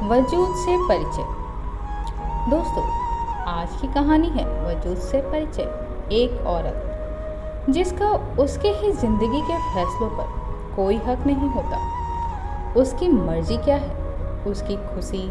वजूद से परिचय। दोस्तों, आज की कहानी है वजूद से परिचय। एक औरत जिसका उसके ही ज़िंदगी के फैसलों पर कोई हक नहीं होता। उसकी मर्जी क्या है, उसकी खुशी,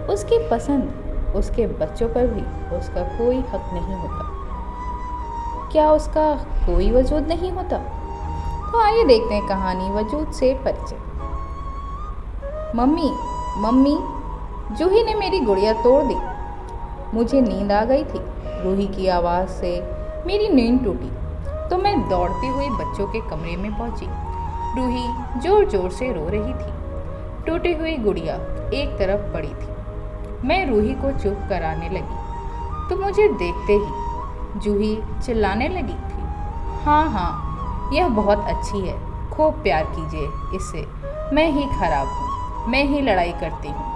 उसकी पसंद, उसके बच्चों पर भी उसका कोई हक नहीं होता। क्या उसका कोई वजूद नहीं होता? तो आइए देखते हैं कहानी वजूद से परिचय। मम्मी मम्मी, जूही ने मेरी गुड़िया तोड़ दी। मुझे नींद आ गई थी। रूही की आवाज़ से मेरी नींद टूटी तो मैं दौड़ती हुई बच्चों के कमरे में पहुंची। रूही जोर जोर से रो रही थी। टूटी हुई गुड़िया एक तरफ पड़ी थी। मैं रूही को चुप कराने लगी तो मुझे देखते ही जूही चिल्लाने लगी थी, हाँ हाँ, यह बहुत अच्छी है, खूब प्यार कीजिए इससे। मैं ही खराब हूँ, मैं ही लड़ाई करती हूँ।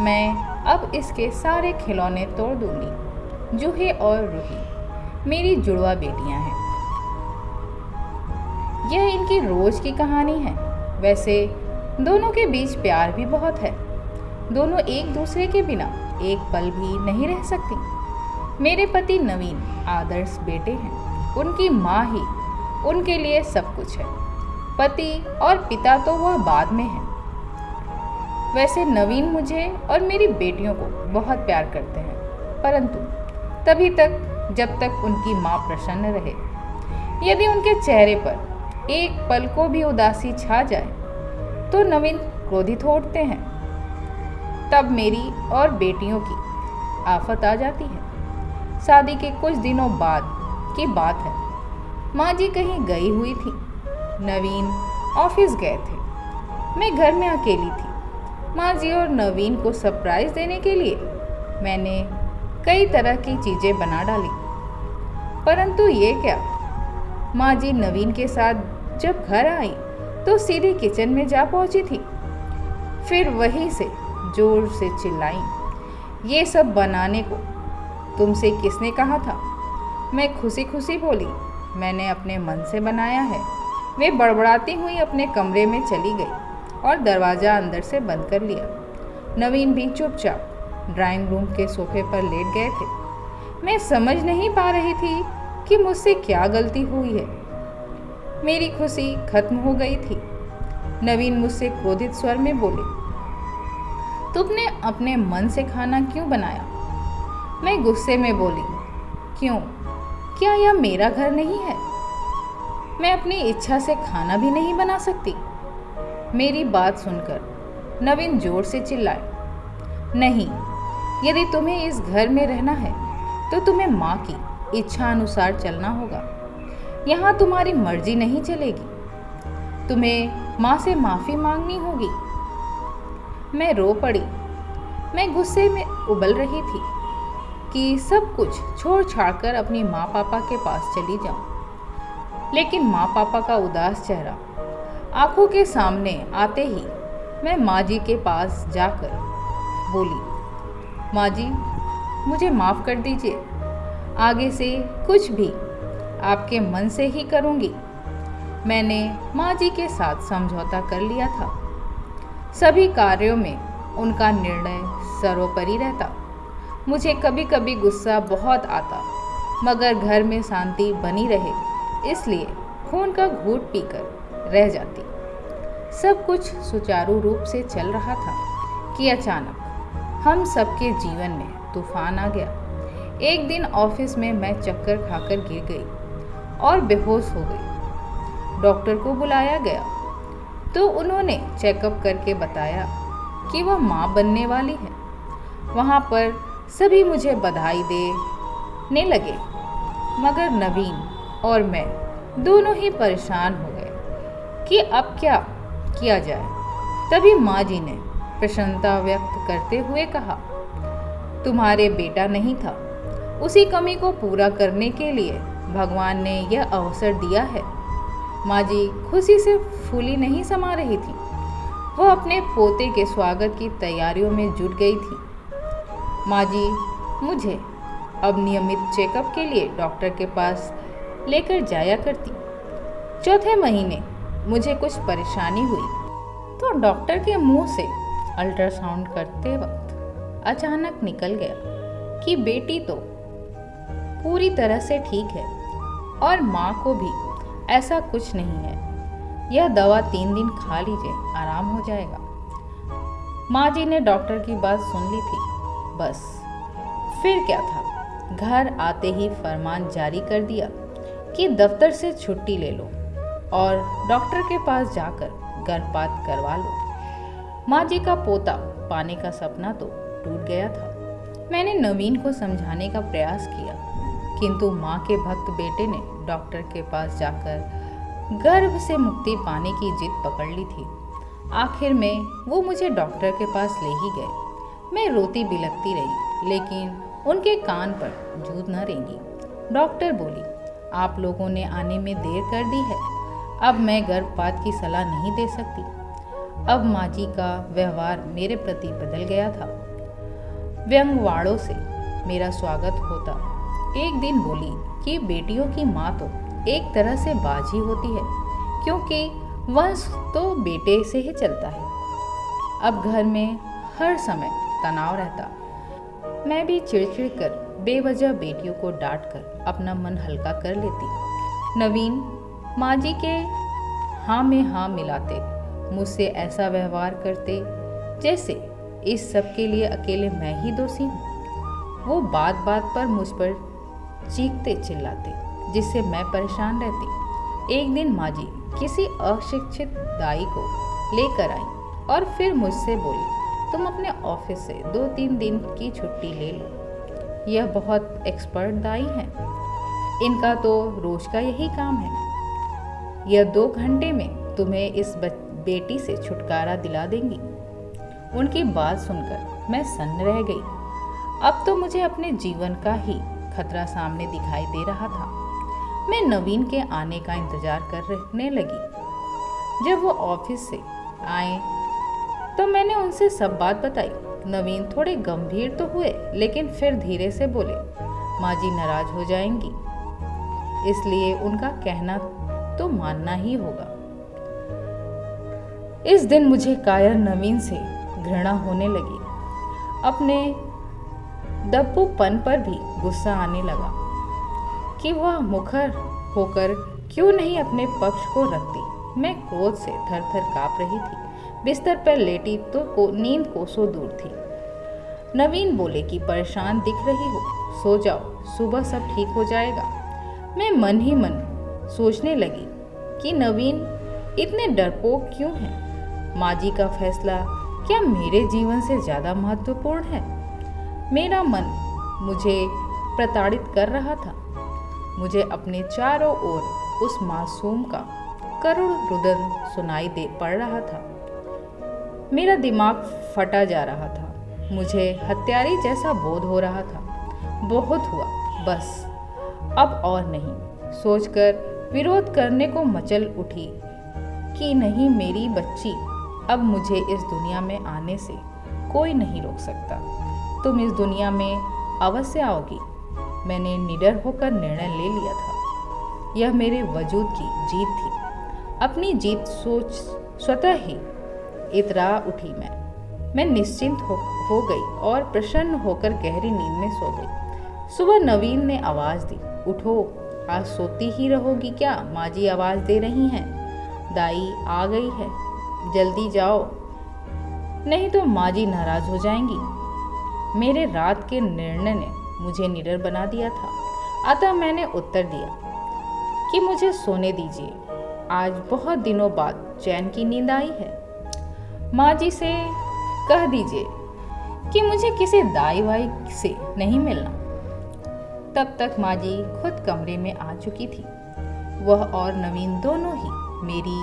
मैं अब इसके सारे खिलौने तोड़ दूंगी। जूही और रूही मेरी जुड़वा बेटियां हैं। यह इनकी रोज की कहानी है। वैसे दोनों के बीच प्यार भी बहुत है। दोनों एक दूसरे के बिना एक पल भी नहीं रह सकती। मेरे पति नवीन आदर्श बेटे हैं। उनकी माँ ही उनके लिए सब कुछ है। पति और पिता तो वह बाद में है। वैसे नवीन मुझे और मेरी बेटियों को बहुत प्यार करते हैं, परंतु तभी तक जब तक उनकी माँ प्रसन्न रहे। यदि उनके चेहरे पर एक पल को भी उदासी छा जाए तो नवीन क्रोधित हो उठते हैं। तब मेरी और बेटियों की आफत आ जाती है। शादी के कुछ दिनों बाद की बात है। माँ जी कहीं गई हुई थी। नवीन ऑफिस गए थे। मैं घर में अकेली थी। माँ जी और नवीन को सरप्राइज देने के लिए मैंने कई तरह की चीज़ें बना डाली, परंतु ये क्या, माँ जी नवीन के साथ जब घर आई तो सीधे किचन में जा पहुंची थी। फिर वहीं से जोर से चिल्लाई, ये सब बनाने को तुमसे किसने कहा था? मैं खुशी खुशी बोली, मैंने अपने मन से बनाया है। वे बड़बड़ाती हुई अपने कमरे में चली गई और दरवाज़ा अंदर से बंद कर लिया। नवीन भी चुपचाप ड्राइंग रूम के सोफे पर लेट गए थे। मैं समझ नहीं पा रही थी कि मुझसे क्या गलती हुई है। मेरी खुशी खत्म हो गई थी। नवीन मुझसे क्रोधित स्वर में बोले, तुमने अपने मन से खाना क्यों बनाया? मैं गुस्से में बोली, क्यों, क्या यह मेरा घर नहीं है? मैं अपनी इच्छा से खाना भी नहीं बना सकती? मेरी बात सुनकर नवीन जोर से चिल्लाए, नहीं, यदि तुम्हें इस घर में रहना है तो तुम्हें माँ की इच्छा अनुसार चलना होगा। यहाँ तुम्हारी मर्जी नहीं चलेगी। तुम्हें माँ से माफ़ी मांगनी होगी। मैं रो पड़ी। मैं गुस्से में उबल रही थी कि सब कुछ छोड़ छाड़ कर अपनी माँ पापा के पास चली जाऊँ, लेकिन माँ पापा का उदास चेहरा आंखों के सामने आते ही मैं माँ जी के पास जाकर बोली, माँ जी, मुझे माफ़ कर दीजिए। आगे से कुछ भी आपके मन से ही करूँगी। मैंने माँ जी के साथ समझौता कर लिया था। सभी कार्यों में उनका निर्णय सर्वोपरि रहता। मुझे कभी कभी गुस्सा बहुत आता, मगर घर में शांति बनी रहे इसलिए खून का घूंट पीकर रह जाती। सब कुछ सुचारू रूप से चल रहा था कि अचानक हम सबके जीवन में तूफान आ गया। एक दिन ऑफिस में मैं चक्कर खाकर गिर गई और बेहोश हो गई। डॉक्टर को बुलाया गया तो उन्होंने चेकअप करके बताया कि वह माँ बनने वाली है। वहाँ पर सभी मुझे बधाई देने लगे, मगर नवीन और मैं दोनों ही परेशान हो गए कि अब क्या किया जाए। तभी माँ जी ने प्रसन्नता व्यक्त करते हुए कहा, तुम्हारे बेटा नहीं था, उसी कमी को पूरा करने के लिए भगवान ने यह अवसर दिया है। माँ जी खुशी से फूली नहीं समा रही थी। वह अपने पोते के स्वागत की तैयारियों में जुट गई थी। माँ जी मुझे अब नियमित चेकअप के लिए डॉक्टर के पास लेकर जाया करती। चौथे महीने मुझे कुछ परेशानी हुई तो डॉक्टर के मुंह से अल्ट्रासाउंड करते वक्त अचानक निकल गया कि बेटी तो पूरी तरह से ठीक है और माँ को भी ऐसा कुछ नहीं है। यह दवा 3 दिन खा लीजिए, आराम हो जाएगा। माँ जी ने डॉक्टर की बात सुन ली थी। बस फिर क्या था, घर आते ही फरमान जारी कर दिया कि दफ्तर से छुट्टी ले लो और डॉक्टर के पास जाकर गर्भपात करवा लो। माँ जी का पोता पाने का सपना तो टूट गया था। मैंने नवीन को समझाने का प्रयास किया, किंतु माँ के भक्त बेटे ने डॉक्टर के पास जाकर गर्भ से मुक्ति पाने की जिद पकड़ ली थी। आखिर में वो मुझे डॉक्टर के पास ले ही गए। मैं रोती बिलखती रही, लेकिन उनके कान पर जूं न रेंगी। डॉक्टर बोली, आप लोगों ने आने में देर कर दी है, अब मैं गर्भपात की सलाह नहीं दे सकती। अब माँ जी का व्यवहार मेरे प्रति बदल गया था। व्यंग्यवाड़ों से मेरा स्वागत होता। एक दिन बोली कि बेटियों की माँ तो एक तरह से बाजी होती है, क्योंकि वंश तो बेटे से ही चलता है। अब घर में हर समय तनाव रहता। मैं भी चिड़चिड़ कर बेवजह बेटियों को डांट कर अपना मन हल्का कर लेती। नवीन माँ जी के हाँ में हाँ मिलाते, मुझसे ऐसा व्यवहार करते जैसे इस सब के लिए अकेले मैं ही दोषी हूँ। वो बात बात पर मुझ पर चीखते चिल्लाते, जिससे मैं परेशान रहती। एक दिन माँ जी किसी अशिक्षित दाई को लेकर आई और फिर मुझसे बोली, तुम अपने ऑफिस से 2-3 दिन की छुट्टी ले लो। यह बहुत एक्सपर्ट दाई हैं, इनका तो रोज का यही काम है। यह 2 घंटे में तुम्हें इस बेटी से छुटकारा दिला देंगी। उनकी बात सुनकर मैं सन्न रह गई। अब तो मुझे अपने जीवन का ही खतरा सामने दिखाई दे रहा था। मैं नवीन के आने का इंतजार करने लगी। जब वो ऑफिस से आए तो मैंने उनसे सब बात बताई। नवीन थोड़े गंभीर तो हुए, लेकिन फिर धीरे से बोले, माँ जी नाराज हो जाएंगी, इसलिए उनका कहना तो मानना ही होगा। इस दिन मुझे कायर नवीन से घृणा होने लगी। अपने दब्बूपन पर भी गुस्सा आने लगा कि वह मुखर होकर क्यों नहीं अपने पक्ष को रखती। मैं क्रोध से थर थर काँप रही थी। बिस्तर पर लेटी तो नींद कोसों दूर थी। नवीन बोले कि परेशान दिख रही हो, सो जाओ, सुबह सब ठीक हो जाएगा। मैं मन ही मन सोचने लगी कि नवीन इतने डरपोक क्यों हैं। माँ जी का फैसला क्या मेरे जीवन से ज़्यादा महत्वपूर्ण है? मेरा मन मुझे प्रताड़ित कर रहा था। मुझे अपने चारों ओर उस मासूम का करुण रुदन सुनाई दे पड़ रहा था। मेरा दिमाग फटा जा रहा था। मुझे हत्यारी जैसा बोध हो रहा था। बहुत हुआ, बस अब और नहीं, सोचकर विरोध करने को मचल उठी कि नहीं मेरी बच्ची, अब मुझे इस दुनिया में आने से कोई नहीं रोक सकता। तुम इस दुनिया में अवश्य आओगी। मैंने निडर होकर निर्णय ले लिया था। यह मेरे वजूद की जीत थी। अपनी जीत सोच स्वतः ही इतरा उठी। मैं निश्चिंत हो गई और प्रसन्न होकर गहरी नींद में सो गई। सुबह नवीन ने आवाज़ दी, उठो, आज सोती ही रहोगी क्या? माँ जी आवाज़ दे रही हैं, दाई आ गई है, जल्दी जाओ, नहीं तो माँ जी नाराज़ हो जाएंगी। मेरे रात के निर्णय ने मुझे निडर बना दिया था, अतः मैंने उत्तर दिया कि मुझे सोने दीजिए, आज बहुत दिनों बाद चैन की नींद आई है। माँ जी से कह दीजिए कि मुझे किसी दाई वाई से नहीं मिलना। तब तक माँ जी खुद कमरे में आ चुकी थी। वह और नवीन दोनों ही मेरी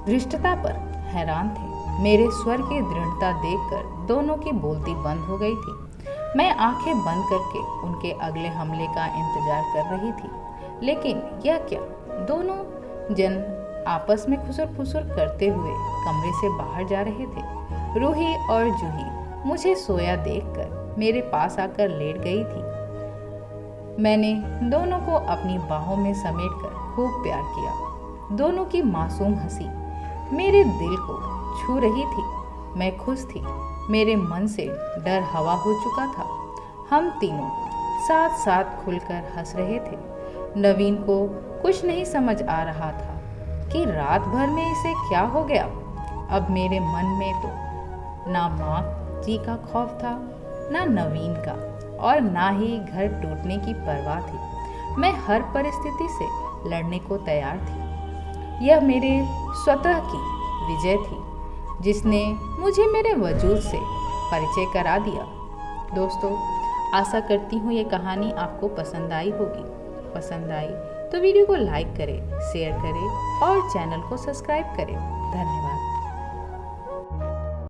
धृष्टता पर हैरान थे। मेरे स्वर की दृढ़ता देखकर दोनों की बोलती बंद हो गई थी। मैं आंखें बंद करके उनके अगले हमले का इंतजार कर रही थी, लेकिन यह क्या, दोनों जन आपस में खुसर फुसर करते हुए कमरे से बाहर जा रहे थे। रूही और जूही मुझे सोया देखकर मेरे पास आकर लेट गई थी। मैंने दोनों को अपनी बाहों में समेटकर खूब प्यार किया। दोनों की मासूम हंसी मेरे दिल को छू रही थी। मैं खुश थी। मेरे मन से डर हवा हो चुका था। हम तीनों साथ साथ खुलकर हंस रहे थे। नवीन को कुछ नहीं समझ आ रहा था कि रात भर में इसे क्या हो गया। अब मेरे मन में तो ना माँ जी का खौफ था, ना नवीन का, और ना ही घर टूटने की परवाह थी। मैं हर परिस्थिति से लड़ने को तैयार थी। यह मेरे स्वतः की विजय थी, जिसने मुझे मेरे वजूद से परिचय करा दिया। दोस्तों, आशा करती हूँ ये कहानी आपको पसंद आई होगी। पसंद आई तो वीडियो को लाइक करें, शेयर करें और चैनल को सब्सक्राइब करें। धन्यवाद।